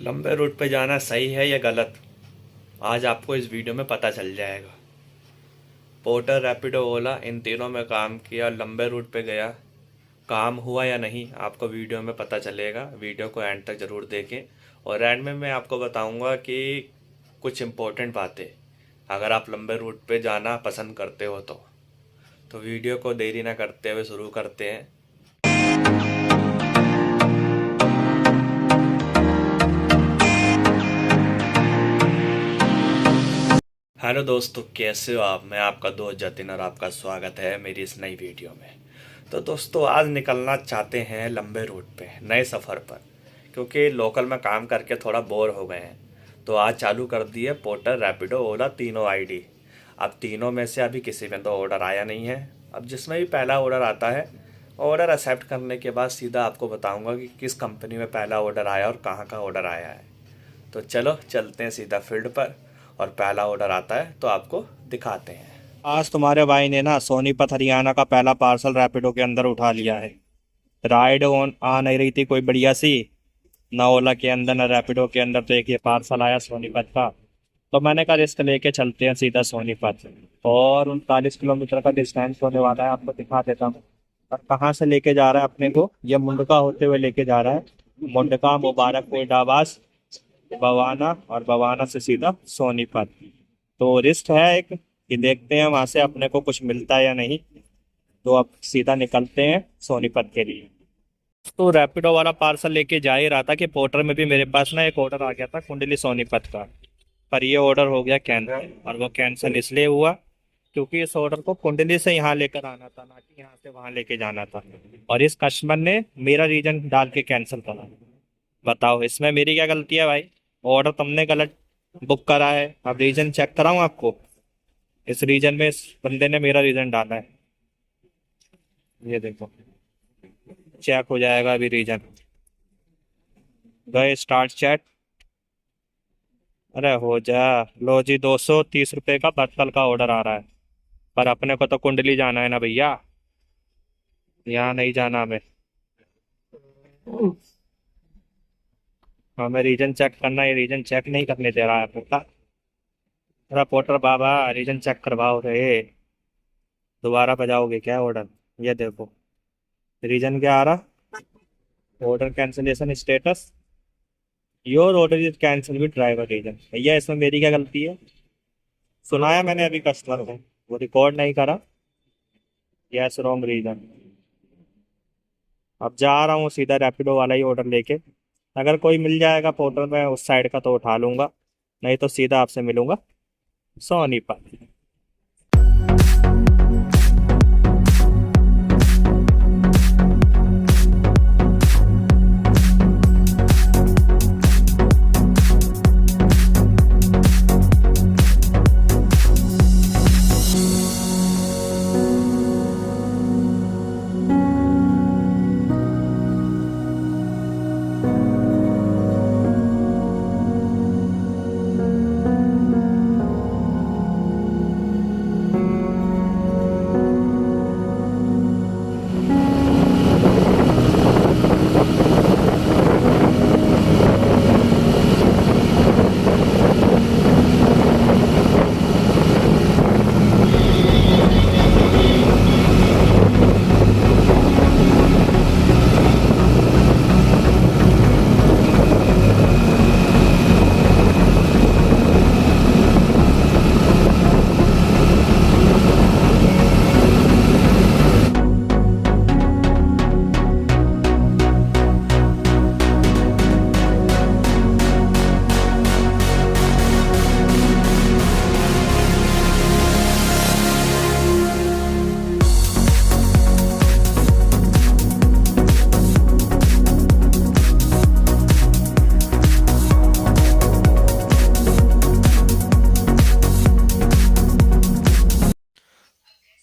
लंबे रूट पे जाना सही है या गलत, आज आपको इस वीडियो में पता चल जाएगा। पोर्टर, रैपिडो, ओला इन तीनों में काम किया, लंबे रूट पे गया, काम हुआ या नहीं आपको वीडियो में पता चलेगा। वीडियो को एंड तक ज़रूर देखें और एंड में मैं आपको बताऊंगा कि कुछ इम्पोर्टेंट बातें अगर आप लंबे रूट पे जाना पसंद करते हो तो वीडियो को देरी ना करते हुए शुरू करते हैं। हेलो दोस्तों, कैसे हो आप? मैं आपका दोस्त जतिन और आपका स्वागत है मेरी इस नई वीडियो में। तो दोस्तों, आज निकलना चाहते हैं लंबे रूट पे, नए सफ़र पर, क्योंकि लोकल में काम करके थोड़ा बोर हो गए हैं। तो आज चालू कर दिए पोर्टर, रैपिडो, ओला तीनों आईडी। अब तीनों में से अभी किसी में तो ऑर्डर आया नहीं है। अब जिसमें भी पहला ऑर्डर आता है, ऑर्डर एक्सेप्ट करने के बाद सीधा आपको बताऊँगा कि किस कंपनी में पहला ऑर्डर आया और कहाँ का ऑर्डर आया है। तो चलो चलते हैं सीधा फील्ड पर और पहला ऑर्डर आता है तो आपको दिखाते हैं। आज तुम्हारे भाई ने ना सोनीपत हरियाणा का पहला पार्सल रैपिडो के अंदर उठा लिया है। राइड ऑन आ नहीं रही थी कोई बढ़िया सी, ना ओला के अंदर ना रैपिडो के अंदर, तो एक ये पार्सल आया सोनीपत का। तो मैंने कहा रिस्क लेके चलते हैं सीधा सोनीपत, और 39 किलोमीटर का डिस्टेंस होने वाला है, आपको दिखा देता हूँ। और कहाँ से लेके जा रहा है अपने को, ये मुंडका होते हुए लेके जा रहा है। मुंडका, मुबारकपुर, डाबास, बवाना, और बवाना से सीधा सोनीपत। तो रिस्क है एक कि देखते हैं वहां से अपने को कुछ मिलता है या नहीं। तो अब सीधा निकलते हैं सोनीपत के लिए। तो रैपिडो वाला पार्सल लेके जा ही रहा था कि पोर्टर में भी मेरे पास ना एक ऑर्डर आ गया था कुंडली सोनीपत का, पर ये ऑर्डर हो गया कैंसिल। और वो कैंसिल इसलिए हुआ क्योंकि इस ऑर्डर को कुंडली से यहाँ लेकर आना था, ना कि यहाँ से वहां लेके जाना था। और इस कस्टमर ने मेरा रीजन डाल के कैंसिल करा। बताओ इसमें मेरी क्या गलती है भाई? ऑर्डर तुमने गलत बुक करा है। अब रीजन चेक कराऊं आपको? इस रीजन में इस बंदे ने मेरा रीजन डाला है, ये देखो, चेक हो जाएगा अभी रीजन। गए स्टार्ट चैट, अरे हो जा। लो जी, 230 रुपये का बर्तल का ऑर्डर आ रहा है, पर अपने को तो कुंडली जाना है ना भैया, यहाँ नहीं जाना हमें। हमें रीजन चेक करना है, रीजन चेक नहीं करने दे रहा है पता। रिपोर्टर बाबा, रीजन चेक करवाओ रे। दोबारा बजाओगे क्या ऑर्डर? ये देखो रीजन क्या आ रहा, order cancellation status, your order is cancel with driver reason. भैया इसमें मेरी क्या गलती है? सुनाया मैंने अभी कस्टमर को, वो रिकॉर्ड नहीं करा। Yes, wrong reason. अब जा रहा हूँ सीधा रैपिडो वाला ही ऑर्डर लेके। अगर कोई मिल जाएगा पोर्टल में उस साइड का तो उठा लूंगा, नहीं तो सीधा आपसे मिलूंगा सोनीपत।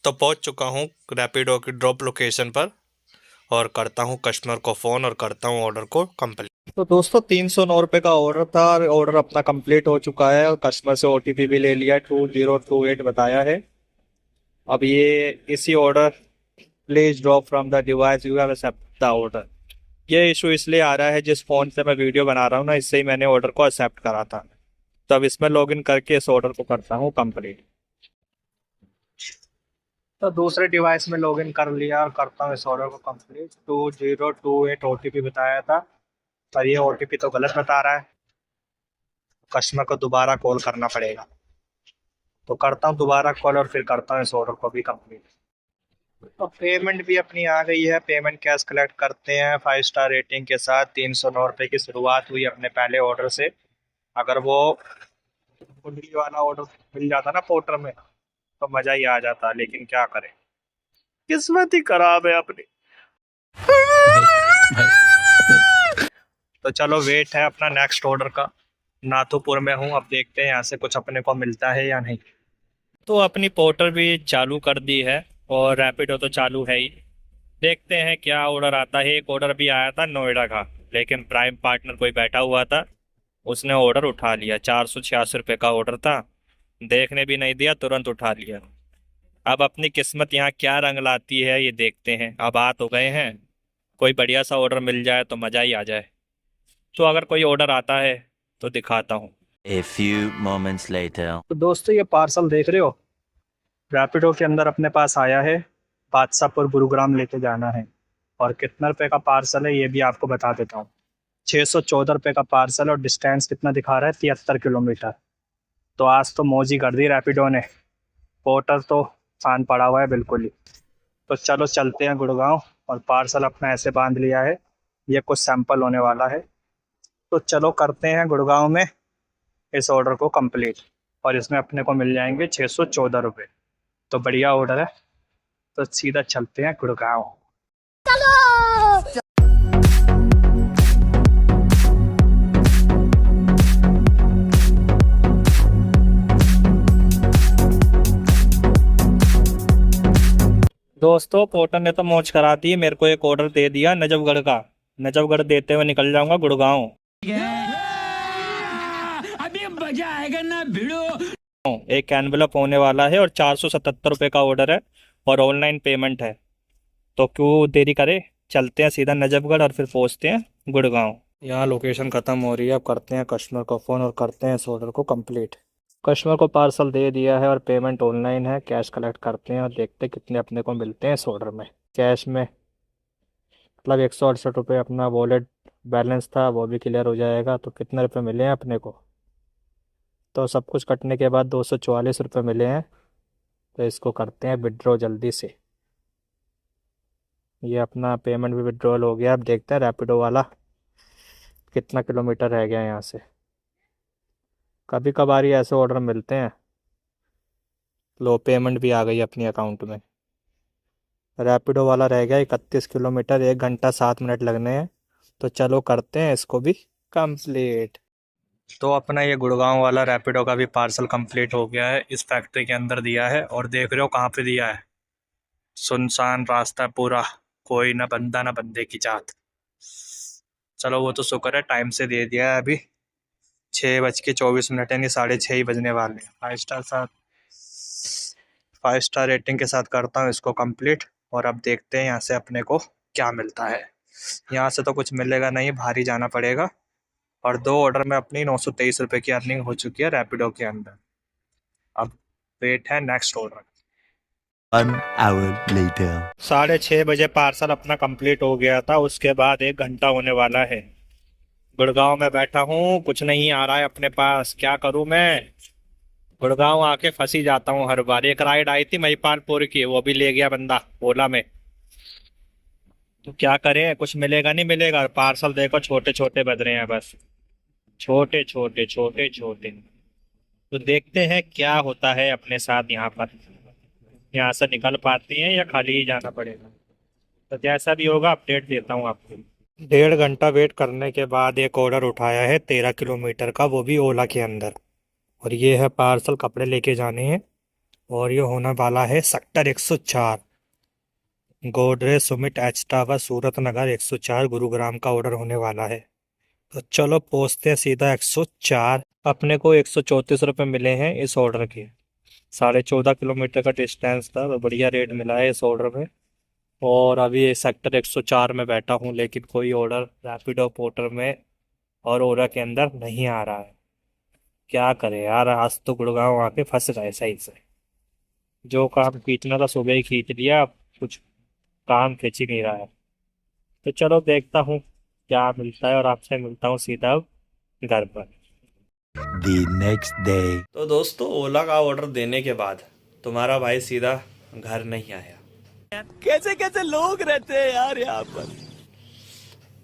तो पहुंच चुका हूं रैपिडो की ड्रॉप लोकेशन पर और करता हूं कस्टमर को फ़ोन और करता हूं ऑर्डर को कंप्लीट। तो दोस्तों, 309 रुपये का ऑर्डर था, ऑर्डर अपना कंप्लीट हो चुका है और कस्टमर से OTP भी ले लिया है, 2028 बताया है। अब ये इसी order, please drop from the device you have accept the order, ये इशू इसलिए आ रहा है, जिस फ़ोन से मैं वीडियो बना रहा हूँ ना, इससे ही मैंने ऑर्डर को एक्सेप्ट करा था। तो अब इसमें लॉगिन करके इस ऑर्डर को करता हूँ कंप्लीट। तो दूसरे डिवाइस में लॉगिन कर लिया और करता हूँ इस ऑर्डर को कंप्लीट। 2028 ओटीपी बताया था, पर ये ओटीपी तो गलत बता रहा है। कस्टमर को दोबारा कॉल करना पड़ेगा। तो करता हूँ दोबारा कॉल और फिर करता हूँ इस ऑर्डर को भी कंप्लीट। तो पेमेंट भी अपनी आ गई है। पेमेंट कैश कलेक्ट करते हैं 5 स्टार रेटिंग के साथ। 309 रुपये की शुरुआत हुई अपने पहले ऑर्डर से। अगर वो कुंडली वाला ऑर्डर मिल जाता ना पोर्टर में तो मज़ा ही आ जाता, लेकिन क्या करें, किस्मत ही खराब है अपनी। तो चलो वेट है अपना नेक्स्ट ऑर्डर का। नाथुपुर में हूँ, अब देखते हैं यहाँ से कुछ अपने को मिलता है या नहीं। तो अपनी पोर्टर भी चालू कर दी है और रैपिडो तो चालू है ही। देखते हैं क्या ऑर्डर आता है। एक ऑर्डर भी आया था नोएडा का, लेकिन प्राइम पार्टनर कोई बैठा हुआ था, उसने ऑर्डर उठा लिया। 486 रुपये का ऑर्डर था, देखने भी नहीं दिया, तुरंत उठा लिया। अब अपनी किस्मत यहाँ क्या रंग लाती है ये देखते हैं। अब आ तो गए हैं, कोई बढ़िया सा ऑर्डर मिल जाए तो मज़ा ही आ जाए। तो अगर कोई ऑर्डर आता है तो दिखाता हूँ। A few moments later. तो दोस्तों ये पार्सल देख रहे हो, रैपिडो के अंदर अपने पास आया है। बादशाहपुर गुरुग्राम लेके जाना है। और कितना रुपए का पार्सल है ये भी आपको बता देता हूँ। 614 रुपये का पार्सल और डिस्टेंस कितना दिखा रहा है, 73 किलोमीटर। तो आज तो मौज ही कर दी रैपिडो ने। पोर्टर तो शांत पड़ा हुआ है बिल्कुल ही। तो चलो चलते हैं गुड़गांव। और पार्सल अपना ऐसे बांध लिया है, ये कुछ सैंपल होने वाला है। तो चलो करते हैं गुड़गांव में इस ऑर्डर को कंप्लीट। और इसमें अपने को मिल जाएंगे 614 रुपये। तो बढ़िया ऑर्डर है। तो सीधा चलते हैं गुड़गांव। दोस्तों पोर्टर ने तो मौज करा दी, मेरे को एक ऑर्डर दे दिया नजफगढ़ का। नजफगढ़ देते हुए निकल जाऊंगा गुड़गांव। अभी मजा आएगा ना भिड़ो। एक एनवेलप होने वाला है और 477 रुपये का ऑर्डर है और ऑनलाइन पेमेंट है। तो क्यों देरी करे, चलते हैं सीधा नजफगढ़ और फिर पहुंचते हैं गुड़गांव। यहाँ लोकेशन ख़त्म हो रही है। अब करते हैं कस्टमर को फ़ोन और करते हैं इस ऑर्डर को कंप्लीट। कस्टमर को पार्सल दे दिया है और पेमेंट ऑनलाइन है। कैश कलेक्ट करते हैं और देखते हैं कितने अपने को मिलते हैं इस ऑर्डर में। कैश में मतलब 168 रुपये अपना वॉलेट बैलेंस था, वो भी क्लियर हो जाएगा। तो कितने रुपए मिले हैं अपने को, तो सब कुछ कटने के बाद 244 रुपये मिले हैं। तो इसको करते हैं विड्रॉ जल्दी से। ये अपना पेमेंट भी विड्रॉल हो गया। अब देखते हैं रैपिडो वाला कितना किलोमीटर रह गया यहाँ से। कभी कभार ही ऐसे ऑर्डर मिलते हैं। लो पेमेंट भी आ गई अपनी अकाउंट में। रैपिडो वाला रह गया 31 किलोमीटर, 1 घंटा 7 मिनट लगने हैं। तो चलो करते हैं इसको भी कंप्लीट। तो अपना ये गुड़गांव वाला रैपिडो का भी पार्सल कंप्लीट हो गया है। इस फैक्ट्री के अंदर दिया है और देख रहे हो कहाँ पे दिया है। सुनसान रास्ता पूरा, कोई ना बंदा ना बंदे की जात। चलो वो तो शुक्र है टाइम से दे दिया है। अभी 6:24 यानी 6:30 ही बजने वाले हैं। 5 स्टार रेटिंग के साथ करता हूँ इसको कंप्लीट। और अब देखते हैं यहाँ से अपने को क्या मिलता है। यहाँ से तो कुछ मिलेगा नहीं, भारी जाना पड़ेगा। और 2 ऑर्डर में अपनी 923 रुपये की अर्निंग हो चुकी है रैपिडो के अंदर। अब वेट है नेक्स्ट ऑर्डर। 1 hour later. 6:30 बजे पार्सल अपना कंप्लीट हो गया था। उसके बाद 1 घंटा होने वाला है। गुड़गांव में बैठा हूँ, कुछ नहीं आ रहा है अपने पास, क्या करूँ मैं। गुड़गांव आके फंसी जाता हूँ हर बार। एक राइड आई थी महिपालपुर की, वो भी ले गया बंदा ओला में। तो क्या करें, कुछ मिलेगा नहीं मिलेगा। पार्सल देखो छोटे छोटे बज रहे हैं बस, छोटे छोटे छोटे छोटे। तो देखते हैं क्या होता है अपने साथ यहाँ पर। यहाँ से निकल पाती हैं या खाली ही जाना पड़ेगा। तो जैसा भी होगा अपडेट देता हूँ आपको। 1.5 घंटा वेट करने के बाद एक ऑर्डर उठाया है 13 किलोमीटर का, वो भी ओला के अंदर। और ये है पार्सल, कपड़े लेके जाने हैं। और ये होने वाला है sector 104, Godrej summit H tower Surat Nagar 104 Gurugram का ऑर्डर होने वाला है। तो चलो पहुँचते हैं सीधा 104। अपने को 134 रुपये मिले हैं इस ऑर्डर के। 14.5 किलोमीटर का डिस्टेंस था, तो बढ़िया रेट मिला है इस ऑर्डर में। और अभी सेक्टर 104 में बैठा हूँ, लेकिन कोई ऑर्डर रैपिडो पोर्टर में और ओला के अंदर नहीं आ रहा है। क्या करें यार, आज तो गुड़गांव आके फंस गए सही से। जो काम खींचना था सुबह ही खींच लिया, अब कुछ काम खींच ही नहीं रहा है। तो चलो देखता हूँ क्या मिलता है, और आपसे मिलता हूँ सीधा अब घर पर। The next day. तो दोस्तों ओला का ऑर्डर देने के बाद तुम्हारा भाई सीधा घर नहीं आया। कैसे कैसे लोग रहते हैं यार यहाँ पर।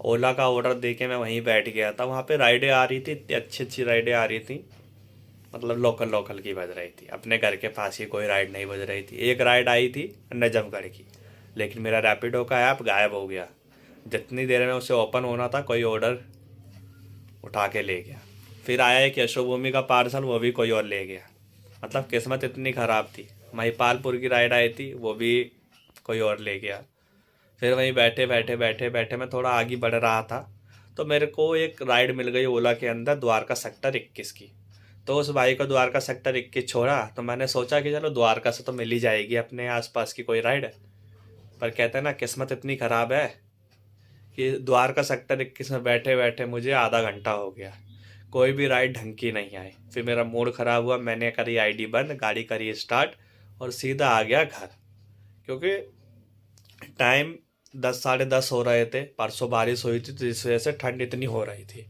ओला का ऑर्डर दे के मैं वहीं बैठ गया था। वहाँ पे राइडें आ रही थी, इतनी अच्छी अच्छी राइडें आ रही थी, मतलब लोकल लोकल की बज रही थी। अपने घर के पास ही कोई राइड नहीं बज रही थी। एक राइड आई थी नजफगढ़ की, लेकिन मेरा रैपिडो का ऐप गायब हो गया। जितनी देर में उसे ओपन होना था कोई ऑर्डर उठा के ले गया। फिर आया एक यशोभूमि का पार्सल, वो भी कोई और ले गया। मतलब किस्मत इतनी ख़राब थी। महिपालपुर की राइड आई थी, वो भी कोई और ले गया। फिर वहीं बैठे बैठे बैठे बैठे मैं थोड़ा आगे बढ़ रहा था, तो मेरे को एक राइड मिल गई ओला के अंदर द्वारका सेक्टर 21 की। तो उस भाई को द्वारका सेक्टर 21 छोड़ा, तो मैंने सोचा कि चलो द्वारका से तो मिल ही जाएगी अपने आसपास की कोई राइड। पर कहते हैं ना किस्मत इतनी ख़राब है कि द्वारका सेक्टर 21 में बैठे बैठे मुझे आधा घंटा हो गया, कोई भी राइड ढंग की नहीं आई। फिर मेरा मूड ख़राब हुआ, मैंने करी आईडी बंद, गाड़ी करी स्टार्ट और सीधा आ गया घर। क्योंकि टाइम 10 साढ़े 10 हो रहे थे। परसों बारिश हुई थी तो इस वजह से ठंड इतनी हो रही थी।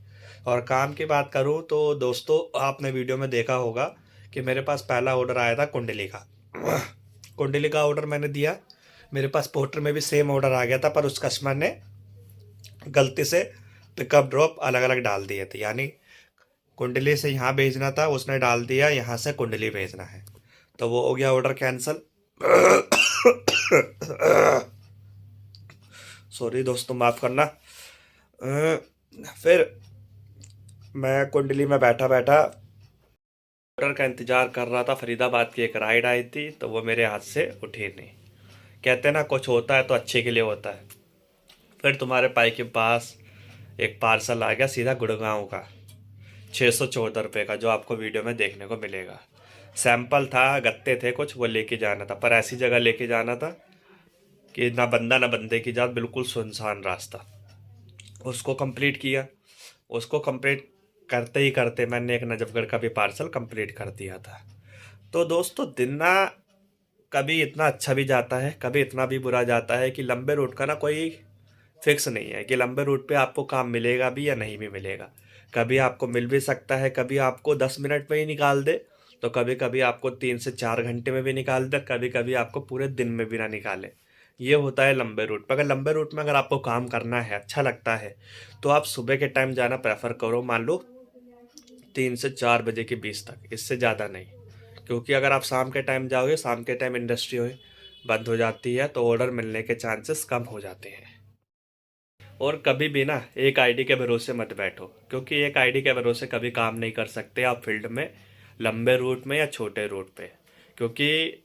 और काम की बात करूं तो दोस्तों आपने वीडियो में देखा होगा कि मेरे पास पहला ऑर्डर आया था कुंडली का। कुंडली का ऑर्डर मैंने दिया, मेरे पास पोर्टर में भी सेम ऑर्डर आ गया था, पर उस कस्टमर ने गलती से पिकअप ड्रॉप अलग अलग डाल दिए थे। यानी कुंडली से यहाँ भेजना था, उसने डाल दिया यहाँ से कुंडली भेजना है, तो वो हो गया ऑर्डर कैंसिल। सॉरी दोस्तों, माफ़ करना। फिर मैं कुंडली में बैठा बैठा ऑर्डर का इंतज़ार कर रहा था। फरीदाबाद की एक राइड आई थी, तो वो मेरे हाथ से उठी नहीं। कहते हैं ना कुछ होता है तो अच्छे के लिए होता है। फिर तुम्हारे भाई के पास एक पार्सल आ गया सीधा गुड़गांव का, 614 रुपये का, जो आपको वीडियो में देखने को मिलेगा। सैंपल था, गत्ते थे कुछ, वो लेके जाना था, पर ऐसी जगह लेके जाना था कि ना बंदा ना बंदे की जात, बिल्कुल सुनसान रास्ता। उसको कंप्लीट किया। उसको कंप्लीट करते ही करते मैंने एक नजफगढ़ का भी पार्सल कंप्लीट कर दिया था। तो दोस्तों दिन ना कभी इतना अच्छा भी जाता है, कभी इतना भी बुरा जाता है कि लंबे रूट का ना कोई फिक्स नहीं है कि लंबे रूट पे आपको काम मिलेगा भी या नहीं भी मिलेगा। कभी आपको मिल भी सकता है, कभी आपको 10 मिनट में ही निकाल दे, तो कभी कभी आपको 3 से 4 घंटे में भी निकाल दे, कभी कभी आपको पूरे दिन में भी ना निकाले। ये होता है लंबे रूट पर। अगर लंबे रूट में अगर आपको काम करना है, अच्छा लगता है, तो आप सुबह के टाइम जाना प्रेफर करो। मान लो 3 से 4 बजे के बीच तक, इससे ज़्यादा नहीं। क्योंकि अगर आप शाम के टाइम जाओगे, शाम के टाइम इंडस्ट्री बंद हो जाती है, तो ऑर्डर मिलने के चांसेस कम हो जाते हैं। और कभी भी ना एक आईडी के भरोसे मत बैठो, क्योंकि एक आईडी के भरोसे कभी काम नहीं कर सकते आप फील्ड में, लंबे रूट में या छोटे रूट पे। क्योंकि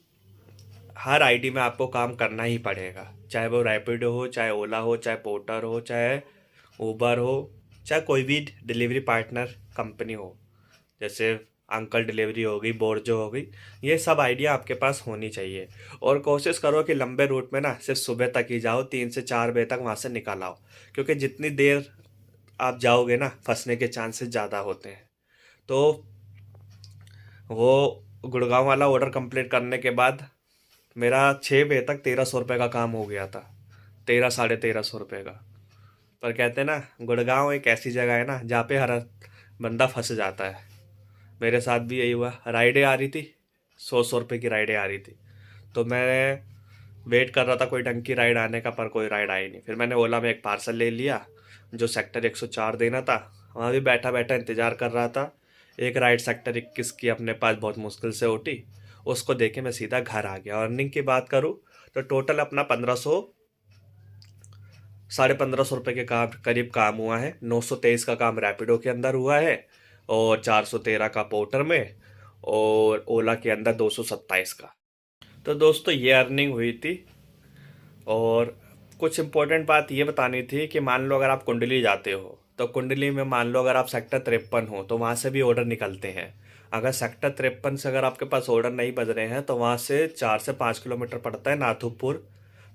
हर आईडी में आपको काम करना ही पड़ेगा, चाहे वो रैपिडो हो, चाहे ओला हो, चाहे पोर्टर हो, चाहे ऊबर हो, चाहे कोई भी डिलीवरी पार्टनर कंपनी हो, जैसे अंकल डिलीवरी हो गई, बोर्जो हो गई। ये सब आइडिया आपके पास होनी चाहिए। और कोशिश करो कि लंबे रूट में ना सिर्फ सुबह तक ही जाओ, 3 से 4 बजे तक वहाँ से निकल आओ। क्योंकि जितनी देर आप जाओगे ना, फंसने के चांसेस ज़्यादा होते हैं। तो वो गुड़गांव वाला ऑर्डर कंप्लीट करने के बाद मेरा 6 बजे तक 1300 रुपये का काम हो गया था, 13 साढ़े 1300 रुपये का। पर कहते हैं ना गुड़गांव एक ऐसी जगह है ना जहाँ पे हर बंदा फंस जाता है। मेरे साथ भी यही हुआ। राइडें आ रही थी, 100 रुपये की राइडें आ रही थी, तो मैं वेट कर रहा था कोई ढंग की राइड आने का, पर कोई राइड आई नहीं। फिर मैंने ओला में एक पार्सल ले लिया जो सेक्टर 104 देना था। वहाँ भी बैठा बैठा इंतज़ार कर रहा था। एक राइड सेक्टर 21 की अपने पास बहुत मुश्किल से उठी, उसको देके मैं सीधा घर आ गया। अर्निंग की बात करूँ तो टोटल अपना 1500 साढ़े 1500 रुपये के काम करीब काम हुआ है। 923 का काम रैपिडो के अंदर हुआ है, और 413 का पोर्टर में, और ओला के अंदर 227 का। तो दोस्तों ये अर्निंग हुई थी। और कुछ इम्पोर्टेंट बात ये बतानी थी कि मान लो अगर आप कुंडली जाते हो, तो कुंडली में मान लो अगर आप सेक्टर 53 हो, तो वहाँ से भी ऑर्डर निकलते हैं। अगर सेक्टर 53 से अगर आपके पास ऑर्डर नहीं बज रहे हैं, तो वहाँ से 4 से 5 किलोमीटर पड़ता है नाथुपुर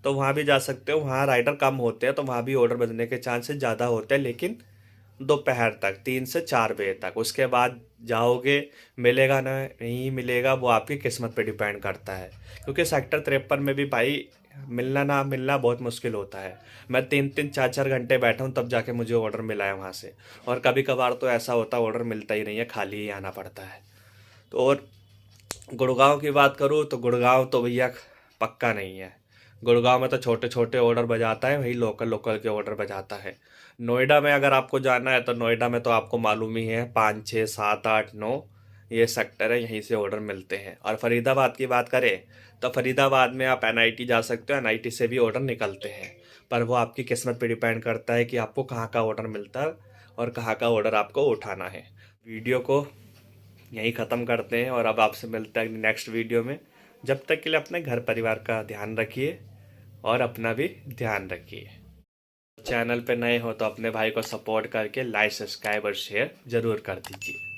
तो वहाँ भी जा सकते हो। वहाँ राइडर कम होते हैं तो वहाँ भी ऑर्डर बजने के चांसेस ज़्यादा होते हैं, लेकिन दोपहर तक 3 से 4 बजे तक। उसके बाद जाओगे, मिलेगा ना नहीं मिलेगा वो आपकी किस्मत पे डिपेंड करता है। क्योंकि सेक्टर 53 में भी भाई मिलना ना मिलना बहुत मुश्किल होता है। मैं 3-3 4-4 घंटे बैठा हूँ तब जाके मुझे ऑर्डर मिला है वहाँ से। और कभी कभार तो ऐसा होता है ऑर्डर मिलता ही नहीं है, खाली ही आना पड़ता है। तो और गुड़गांव की बात करूँ तो गुड़गांव तो भैया पक्का नहीं है। गुड़गांव में तो छोटे छोटे ऑर्डर बजाता है, वही लोकल लोकल के ऑर्डर बजाता है। नोएडा में अगर आपको जाना है तो नोएडा में तो आपको मालूम ही है 5 6 7 8 9 ये सेक्टर है, यहीं से ऑर्डर मिलते हैं। और फरीदाबाद की बात करें तो फरीदाबाद में आप एनआईटी जा सकते हो, एनआईटी से भी ऑर्डर निकलते हैं। पर वो आपकी किस्मत पे डिपेंड करता है कि आपको कहाँ का ऑर्डर मिलता है और कहाँ का ऑर्डर आपको उठाना है। वीडियो को यहीं ख़त्म करते हैं और अब आपसे मिलते हैं नेक्स्ट वीडियो में। जब तक के लिए अपने घर परिवार का ध्यान रखिए और अपना भी ध्यान रखिए। चैनल पे नए हो तो अपने भाई को सपोर्ट करके लाइक सब्सक्राइब और शेयर ज़रूर कर दीजिए।